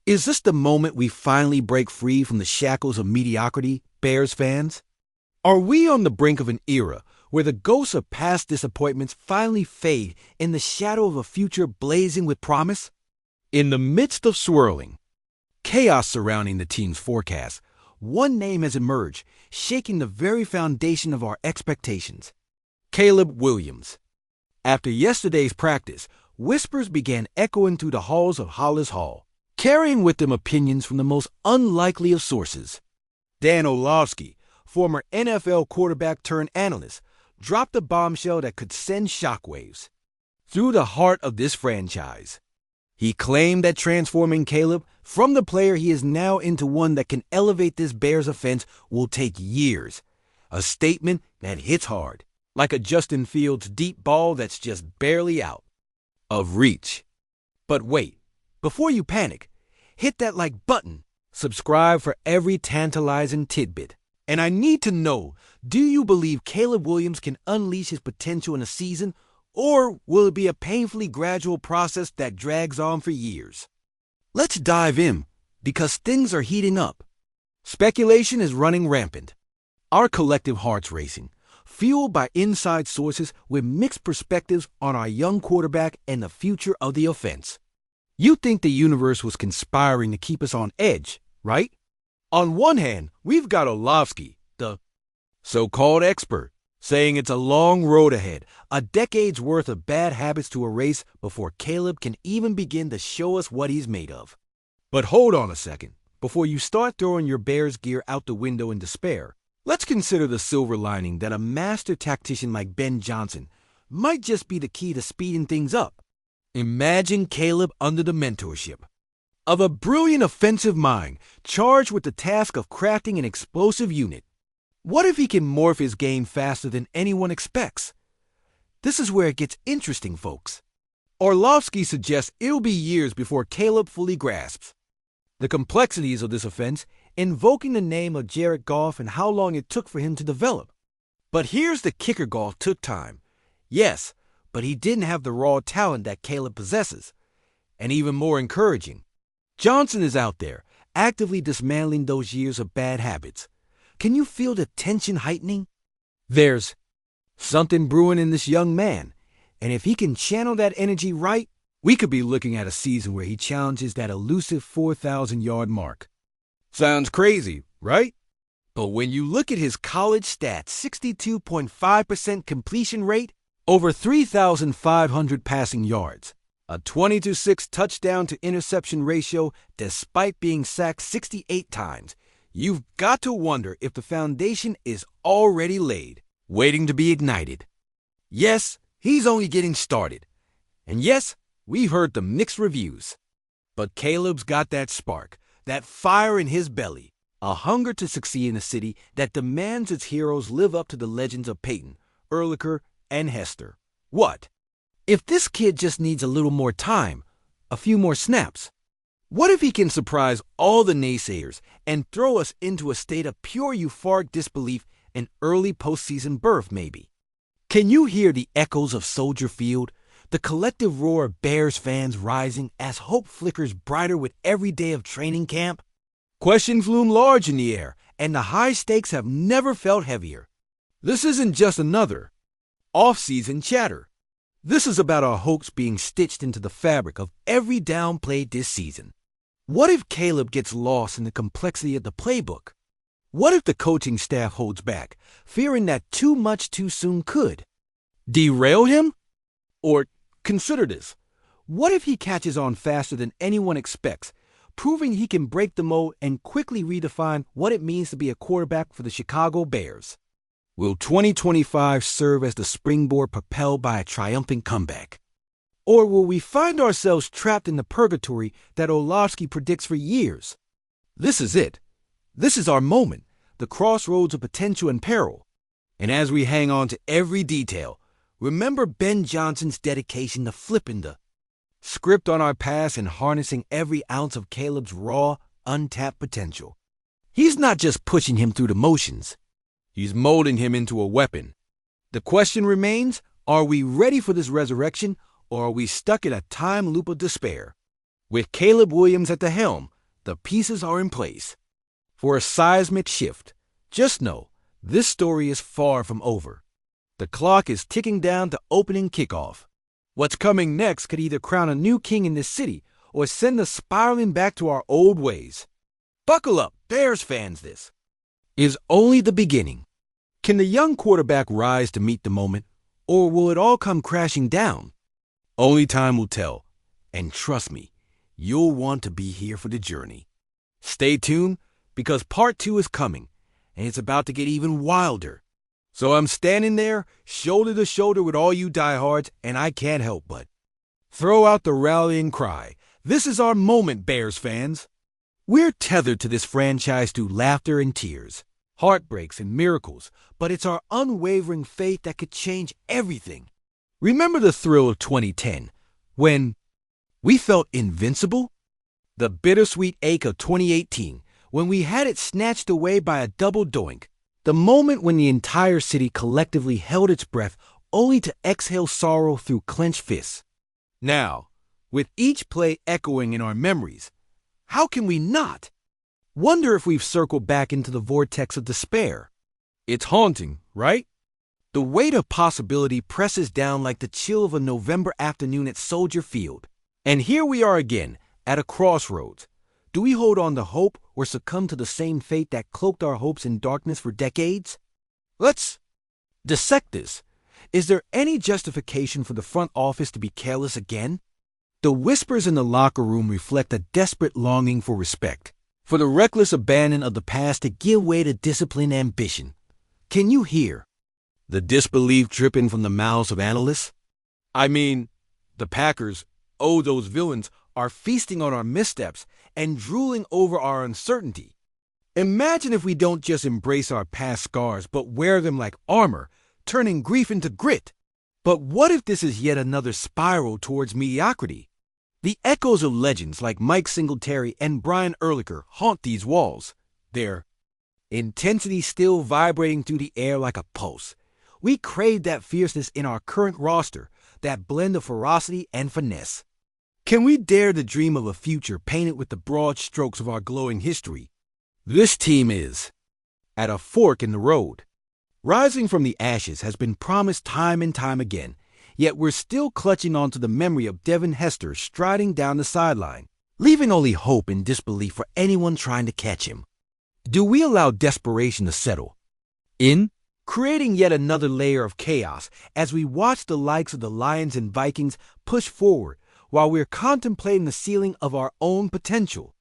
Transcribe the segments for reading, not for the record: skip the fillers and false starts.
Is this the moment we finally break free from the shackles of mediocrity, Bears fans? Are we on the brink of an era where the ghosts of past disappointments finally fade in the shadow of a future blazing with promise? In the midst of swirling chaos surrounding the team's forecast, one name has emerged, shaking the very foundation of our expectations: Caleb Williams. After yesterday's practice, whispers began echoing through the halls of Hollis Hall, carrying with them opinions from the most unlikely of sources. Dan Orlovsky, former NFL quarterback-turned-analyst, dropped a bombshell that could send shockwaves through the heart of this franchise. He claimed that transforming Caleb from the player he is now into one that can elevate this Bears offense will take years, a statement that hits hard, like a Justin Fields deep ball that's just barely out of reach. But wait, before you panic, hit that like button, subscribe for every tantalizing tidbit. And I need to know, do you believe Caleb Williams can unleash his potential in a season, or will it be a painfully gradual process that drags on for years? Let's dive in, because things are heating up. Speculation is running rampant. Our collective hearts racing, fueled by inside sources with mixed perspectives on our young quarterback and the future of the offense. You think the universe was conspiring to keep us on edge, right? On one hand, we've got Orlovsky, the so-called expert, saying it's a long road ahead, a decade's worth of bad habits to erase before Caleb can even begin to show us what he's made of. But hold on a second. Before you start throwing your Bears gear out the window in despair, let's consider the silver lining that a master tactician like Ben Johnson might just be the key to speeding things up. Imagine Caleb under the mentorship of a brilliant offensive mind charged with the task of crafting an explosive unit. What if he can morph his game faster than anyone expects? This is where it gets interesting, folks. Orlovsky suggests it'll be years before Caleb fully grasps the complexities of this offense, invoking the name of Jared Goff and how long it took for him to develop. But here's the kicker: Goff took time. Yes, but he didn't have the raw talent that Caleb possesses. And even more encouraging, Johnson is out there, actively dismantling those years of bad habits. Can you feel the tension heightening? There's something brewing in this young man, and if he can channel that energy right, we could be looking at a season where he challenges that elusive 4,000-yard mark. Sounds crazy, right? But when you look at his college stats, 62.5% completion rate, over 3,500 passing yards, a 20-6 touchdown-to-interception ratio despite being sacked 68 times, you've got to wonder if the foundation is already laid, waiting to be ignited. Yes, he's only getting started. And yes, we've heard the mixed reviews. But Caleb's got that spark, that fire in his belly, a hunger to succeed in a city that demands its heroes live up to the legends of Peyton, Urlacher, and Hester. What if this kid just needs a little more time, a few more snaps? What if he can surprise all the naysayers and throw us into a state of pure euphoric disbelief and early postseason berth, maybe? Can you hear the echoes of Soldier Field, the collective roar of Bears fans rising as hope flickers brighter with every day of training camp? Questions loom large in the air, and the high stakes have never felt heavier. This isn't just another off-season chatter. This is about our hopes being stitched into the fabric of every down played this season. What if Caleb gets lost in the complexity of the playbook? What if the coaching staff holds back, fearing that too much too soon could derail him? Or consider this. What if he catches on faster than anyone expects, proving he can break the mold and quickly redefine what it means to be a quarterback for the Chicago Bears? Will 2025 serve as the springboard propelled by a triumphant comeback? Or will we find ourselves trapped in the purgatory that Orlovsky predicts for years? This is it. This is our moment, the crossroads of potential and peril. And as we hang on to every detail, remember Ben Johnson's dedication to flipping the script on our past and harnessing every ounce of Caleb's raw, untapped potential. He's not just pushing him through the motions. He's molding him into a weapon. The question remains, are we ready for this resurrection, or are we stuck in a time loop of despair? With Caleb Williams at the helm, the pieces are in place. For a seismic shift, just know this story is far from over. The clock is ticking down to opening kickoff. What's coming next could either crown a new king in this city or send us spiraling back to our old ways. Buckle up, Bears fans, this is only the beginning. Can the young quarterback rise to meet the moment, or will it all come crashing down? Only time will tell, and trust me, you'll want to be here for the journey. Stay tuned, because part 2 is coming, and it's about to get even wilder. So I'm standing there, shoulder to shoulder with all you diehards, and I can't help but throw out the rallying cry. This is our moment, Bears fans. We're tethered to this franchise through laughter and tears, heartbreaks and miracles, but it's our unwavering faith that could change everything. Remember the thrill of 2010, when we felt invincible? The bittersweet ache of 2018, when we had it snatched away by a double doink. The moment when the entire city collectively held its breath only to exhale sorrow through clenched fists. Now, with each play echoing in our memories, how can we not wonder if we've circled back into the vortex of despair? It's haunting, right? The weight of possibility presses down like the chill of a November afternoon at Soldier Field. And here we are again, at a crossroads. Do we hold on to hope or succumb to the same fate that cloaked our hopes in darkness for decades? Let's dissect this. Is there any justification for the front office to be careless again? The whispers in the locker room reflect a desperate longing for respect, for the reckless abandon of the past to give way to disciplined ambition. Can you hear the disbelief dripping from the mouths of analysts? I mean, the Packers, oh, those villains, are feasting on our missteps and drooling over our uncertainty. Imagine if we don't just embrace our past scars, but wear them like armor, turning grief into grit. But what if this is yet another spiral towards mediocrity? The echoes of legends like Mike Singletary and Brian Urlacher haunt these walls, their intensity still vibrating through the air like a pulse. We crave that fierceness in our current roster, that blend of ferocity and finesse. Can we dare to dream of a future painted with the broad strokes of our glowing history? This team is at a fork in the road. Rising from the ashes has been promised time and time again, yet we're still clutching onto the memory of Devin Hester striding down the sideline, leaving only hope and disbelief for anyone trying to catch him. Do we allow desperation to settle in, creating yet another layer of chaos as we watch the likes of the Lions and Vikings push forward while we're contemplating the ceiling of our own potential?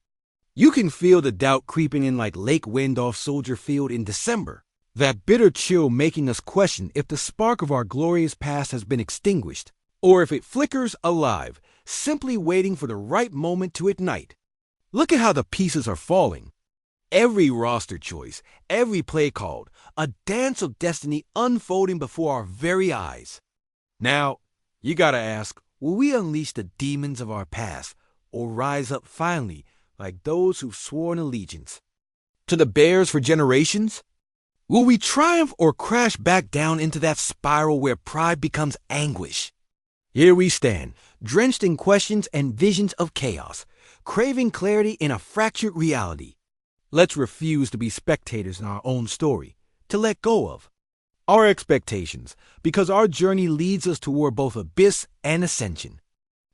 You can feel the doubt creeping in like lake wind off Soldier Field in December, that bitter chill making us question if the spark of our glorious past has been extinguished, or if it flickers alive, simply waiting for the right moment to ignite. Look at how the pieces are falling. Every roster choice, every play called, a dance of destiny unfolding before our very eyes. Now, you gotta ask, will we unleash the demons of our past, or rise up finally like those who've sworn allegiance to the Bears for generations? Will we triumph or crash back down into that spiral where pride becomes anguish? Here we stand, drenched in questions and visions of chaos, craving clarity in a fractured reality. Let's refuse to be spectators in our own story, to let go of our expectations, because our journey leads us toward both abyss and ascension.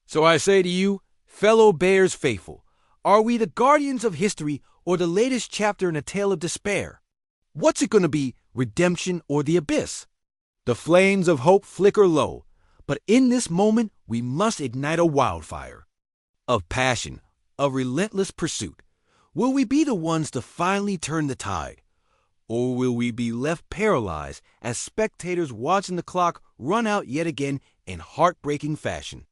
So I say to you, fellow Bears faithful, are we the guardians of history or the latest chapter in a tale of despair? What's it going to be, redemption or the abyss? The flames of hope flicker low, but in this moment we must ignite a wildfire of passion, of relentless pursuit. Will we be the ones to finally turn the tide? Or will we be left paralyzed as spectators watching the clock run out yet again in heartbreaking fashion?